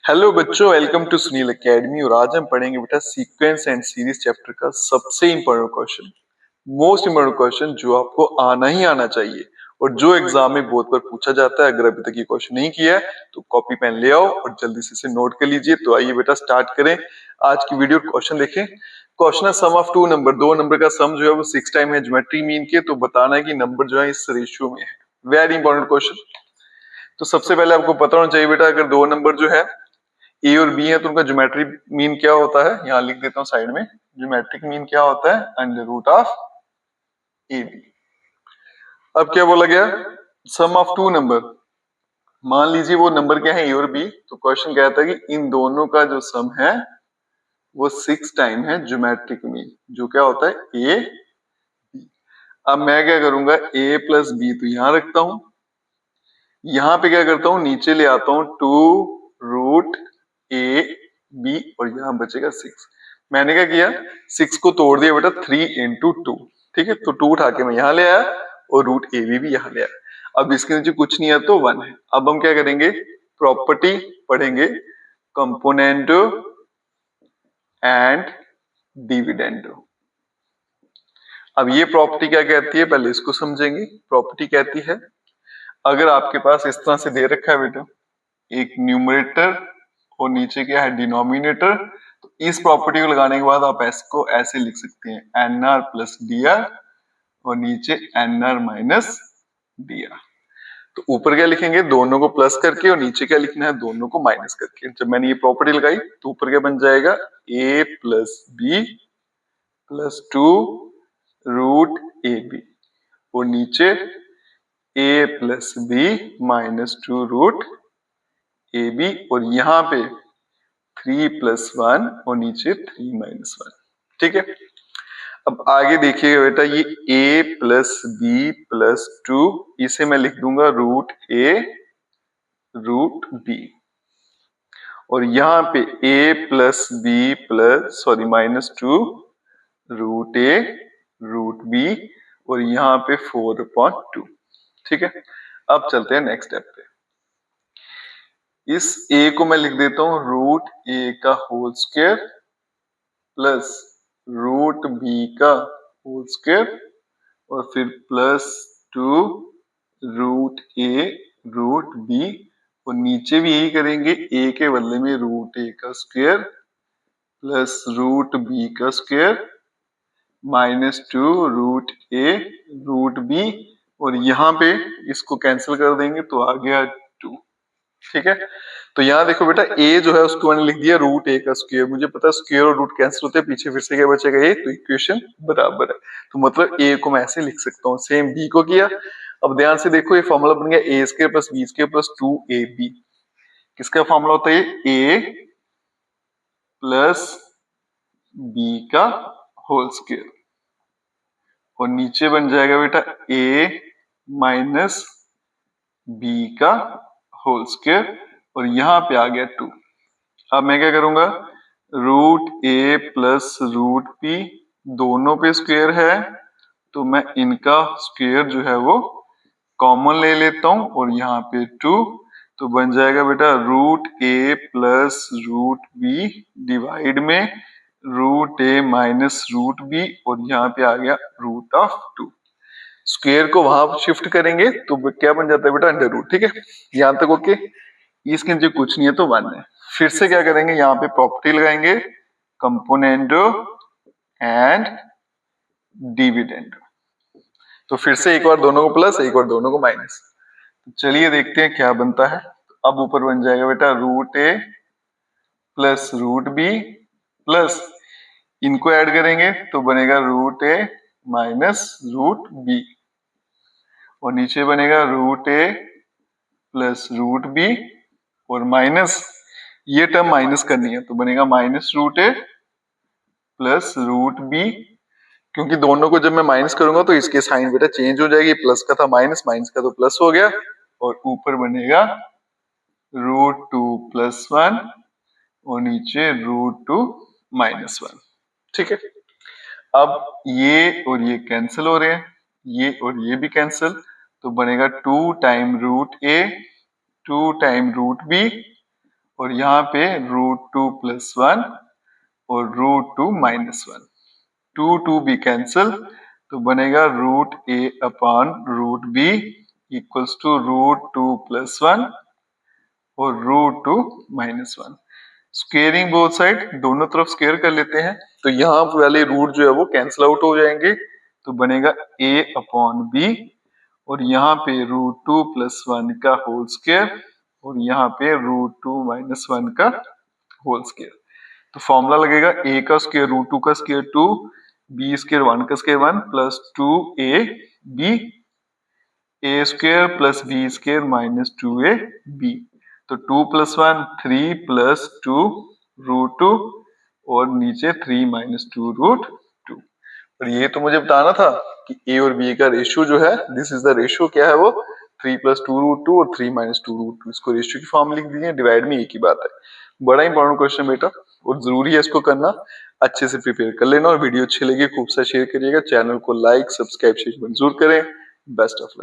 Hello बच्चों, welcome to Sunil academy. और आज हम पढ़ेंगे बेटा सीक्वेंस एंड सीरीज चैप्टर का सबसे important question, most important question जो आपको आना ही आना चाहिए और जो एग्जाम में बहुत बार पूछा जाता है। अगर अभी तक ये क्वेश्चन नहीं किया है तो कॉपी पेन ले आओ और जल्दी से इसे नोट कर लीजिए। तो आइए बेटा स्टार्ट करें आज की वीडियो। क्वेश्चन देखें। क्वेश्चन है सम ऑफ टू नंबर, दो नंबर का सम जो है वो 6 टाइम है ज्योमेट्री मीन के। तो बताना है कि नंबर जो है इस रेशियो में है। Very important question. तो सबसे पहले आपको पता होना चाहिए बेटा, अगर दो नंबर जो है ए और बी है तो उनका ज्योमेट्रिक मीन क्या होता है। यहां लिख देता हूं साइड में। ज्योमेट्रिक मीन क्या होता है? Under root of A B. अब क्या बोला गया? Sum of two number. मान लीजिए वो नंबर क्या है, ए और बी। तो क्वेश्चन कहता है कि इन दोनों का जो सम है वो 6 टाइम है ज्योमेट्रिक मीन, जो क्या होता है ए बी। अब मैं क्या करूंगा, ए प्लस बी तो यहां रखता हूं, यहां पे क्या करता हूं, नीचे ले आता हूं 2 रूट ए बी और यहां बचेगा 6। मैंने क्या किया, 6 को तोड़ दिया बेटा 3 इंटू 2। ठीक है, तो 2 उठा के मैं यहां ले आया और रूट ए बी भी यहां ले आया। अब इसके नीचे कुछ नहीं है तो 1 है। अब हम क्या करेंगे, प्रॉपर्टी पढ़ेंगे, कंपोनेंटो एंड डिविडेंडो। अब ये प्रॉपर्टी क्या कहती है, पहले इसको समझेंगे। प्रॉपर्टी कहती है, अगर आपके पास इस तरह से दे रखा है बेटा, एक न्यूमरेटर और नीचे क्या है डिनोमिनेटर, तो इस प्रॉपर्टी को लगाने के बाद आप इसको ऐसे लिख सकते हैं N R plus D R और नीचे N R minus D R. तो ऊपर क्या लिखेंगे, दोनों को प्लस करके, और नीचे क्या लिखना है, दोनों को माइनस करके। जब मैंने ये प्रॉपर्टी लगाई तो ऊपर क्या बन जाएगा, A plus B plus 2 root A B और नीचे A plus B minus 2 root A B और यहाँ पे 3 प्लस 1 और नीचे 3 माइनस 1। ठीक है, अब आगे देखिएगा बेटा, ये a प्लस बी प्लस 2, इसे मैं लिख दूंगा रूट ए रूट बी। और यहाँ पे a plus B plus minus 2 root A root B और यहाँ पे 4/2। ठीक है, अब चलते हैं नेक्स्ट स्टेप पे। इस a को मैं लिख देता हूं रूट ए का whole square plus root B का होल स्क्वायर और फिर plus 2 root A root B और नीचे भी यही करेंगे, a के बदले में रूट ए का स्क्वायर प्लस रूट बी का square minus 2 root A root B और यहाँ पे इसको कैंसिल कर देंगे तो आ गया 2। ठीक है, तो यहाँ देखो बेटा, a जो है उसको मैंने लिख दिया रूट ए का स्क्वायर। मुझे पता है स्क्वायर और रूट कैंसिल होते हैं, पीछे फिर से क्या बचेगा, ए। तो इक्वेशन बराबर है, तो मतलब a को मैं ऐसे लिख सकता हूँ। सेम b को किया। अब ध्यान से देखो, ये फॉर्मूला बन गया A square plus B square plus 2ab। किसका फॉर्मूला होता है, a प्लस बी का होल स्क्वायर और नीचे बन जाएगा बेटा a माइनस बी का होल स्क्वायर और यहाँ पे आ गया 2। अब मैं क्या करूंगा, रूट ए प्लस रूट बी दोनों पे स्क्वायर है तो मैं इनका स्क्वायर जो है वो कॉमन ले लेता हूं और यहाँ पे 2, तो बन जाएगा बेटा रूट ए प्लस रूट बी डिवाइड में रूट ए माइनस रूट बी और यहाँ पे आ गया रूट ऑफ 2। स्क्वायर को वहां शिफ्ट करेंगे तो क्या बन जाता है बेटा, अंडर रूट। ठीक है, यहां तक ओके। इसके नीचे कुछ नहीं है तो 1 है। फिर से क्या करेंगे, यहाँ पे प्रॉपर्टी लगाएंगे, कंपोनेंटो एंड डिविडेंडो। तो फिर से एक बार दोनों को प्लस, एक बार दोनों को माइनस। तो चलिए देखते हैं क्या बनता है। अब ऊपर बन जाएगा बेटा रूट ए प्लस रूट बी प्लस, इनको ऐड करेंगे तो बनेगा रूट ए माइनस रूट बी और नीचे बनेगा रूट ए प्लस रूट बी और माइनस, ये टर्म माइनस करनी है तो बनेगा माइनस रूट ए प्लस रूट बी। क्योंकि दोनों को जब मैं माइनस करूंगा तो इसके साइन बेटा चेंज हो जाएगी, प्लस का था माइनस, माइनस का तो प्लस हो गया और ऊपर बनेगा रूट 2 प्लस 1 और नीचे रूट 2 माइनस 1। ठीक है, अब ये और ये कैंसिल हो रहे हैं, ये और ये भी कैंसिल, तो बनेगा 2 टाइम रूट ए 2 टाइम रूट बी और यहाँ पे √2 + 1 और √2 - 1, 2 भी कैंसिल, तो बनेगा √a/√b इक्वल्स टू √2 + 1 और √2 - 1। स्क्वेयरिंग बोथ साइड, दोनों तरफ स्क्वेयर कर लेते हैं, तो यहाँ वाले रूट जो है वो कैंसिल आउट हो जाएंगे, तो बनेगा a/b और यहाँ पे √2 + 1 का होल स्क्वायर और यहाँ पे √2 - 1 का होल स्क्वायर। तो फॉर्मूला लगेगा a का स्क्वायर √2 का स्क्वायर 2, b स्क्वायर 1 का square 1 plus 2ab, a square plus b square minus 2ab। तो 2 + 1 3 + 2 √2 और नीचे 3 - 2 √2। और ये तो मुझे बताना था कि a और b का रेशियो जो है, दिस इज द रेशियो, क्या है वो 3 + 2 √2 और 3 - 2 √2। इसको रेशियो की फॉर्म लिख दिए, डिवाइड में एक ही बात है। बड़ा इंपॉर्टेंट क्वेश्चन बेटा, और जरूरी है इसको करना, अच्छे से प्रिपेयर कर लेना। और वीडियो अच्छी लगी खूब सा शेयर करिएगा, चैनल को लाइक सब्सक्राइब शेयर जरूर करें। Best of luck.